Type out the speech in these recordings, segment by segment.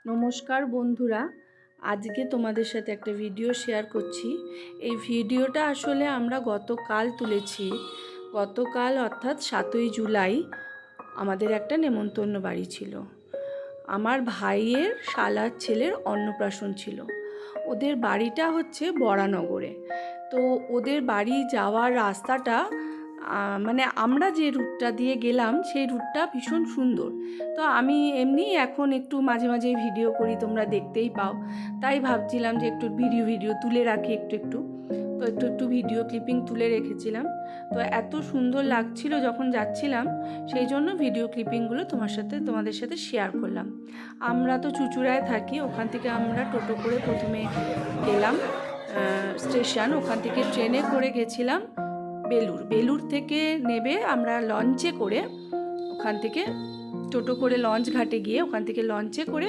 নমস্কার বন্ধুরা, আজকে তোমাদের সাথে একটা ভিডিও শেয়ার করছি। এই ভিডিওটা আসলে আমরা গতকাল তুলেছি। গতকাল অর্থাৎ 7ই জুলাই আমাদের একটা নেমন্তন্ন বাড়ি ছিল। আমার ভাইয়ের শালার ছেলের অন্নপ্রাশন ছিল। ওদের বাড়িটা হচ্ছে বরানগরে। তো ওদের বাড়ি যাওয়ার রাস্তাটা মানে আমরা যে রুটটা দিয়ে গেলাম সেই রুটটা ভীষণ সুন্দর। তো আমি এমনি এখন একটু মাঝে মাঝে ভিডিও করি, তোমরা দেখতেই পাও। তাই ভাবছিলাম যে একটু ভিডিও তুলে রাখি একটু। তো একটু ভিডিও ক্লিপিং তুলে রেখেছিলাম। তো এত সুন্দর লাগছিল যখন যাচ্ছিলাম, সেই জন্য ভিডিও ক্লিপিংগুলো তোমাদের সাথে শেয়ার করলাম। আমরা তো চুঁচুড়ায় থাকি, ওখান থেকে আমরা টোটো করে প্রথমে গেলাম স্টেশন, ওখান থেকে ট্রেনে করে গেছিলাম বেলুর থেকে নেবে আমরা লঞ্চে করে, ওখান থেকে টোটো করে লঞ্চ ঘাটে গিয়ে ওখান থেকে লঞ্চে করে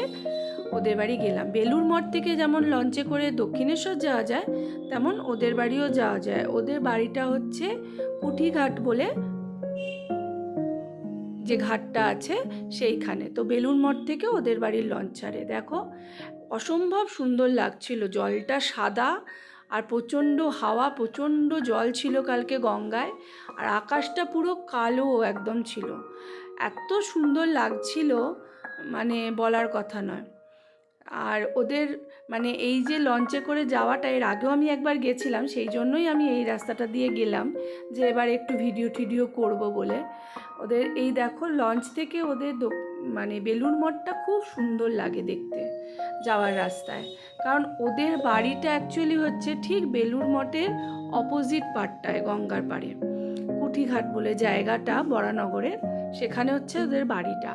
ওদের বাড়ি গেলাম। বেলুর মঠ থেকে যেমন লঞ্চে করে দক্ষিণেশ্বর যাওয়া যায়, তেমন ওদের বাড়িও যাওয়া যায়। ওদের বাড়িটা হচ্ছে কুঠিঘাট বলে যে ঘাটটা আছে সেইখানে। তো বেলুর মঠ থেকে ওদের বাড়ির লঞ্চ ছাড়ে। দেখো অসম্ভব সুন্দর লাগছিল, জলটা সাদা আর প্রচণ্ড হাওয়া, প্রচণ্ড জল ছিল কালকে গঙ্গায়, আর আকাশটা পুরো কালো একদম ছিল। এত সুন্দর লাগছিল মানে বলার কথা নয়। আর ওদের মানে এই যে লঞ্চে করে যাওয়াটা, এর আগেও আমি একবার গেছিলাম, সেই জন্যই আমি এই রাস্তাটা দিয়ে গেলাম যে এবার একটু ভিডিও করব বলে। ওদের এই দেখো লঞ্চ থেকে ওদের মানে বেলুর মঠটা খুব সুন্দর লাগে দেখতে যাওয়ার রাস্তায়। কারণ ওদের বাড়িটা অ্যাকচুয়ালি হচ্ছে ঠিক বেলুর মঠের অপোজিট পাড়টায়, গঙ্গার পাড়ে কুঠিঘাট বলে জায়গাটা বরানগরের, সেখানে হচ্ছে ওদের বাড়িটা।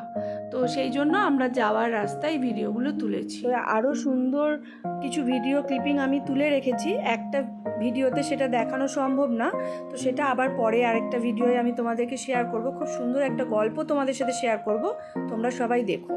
তো সেই জন্য আমরা যাওয়ার রাস্তায় ভিডিওগুলো তুলেছি। আরও সুন্দর কিছু ভিডিও ক্লিপিং আমি তুলে রেখেছি, একটা ভিডিওতে সেটা দেখানো সম্ভব না, তো সেটা আবার পরে আরেকটা ভিডিওয়ে আমি তোমাদেরকে শেয়ার করব। খুব সুন্দর একটা গল্প তোমাদের সাথে শেয়ার করব, তোমরা সবাই দেখো।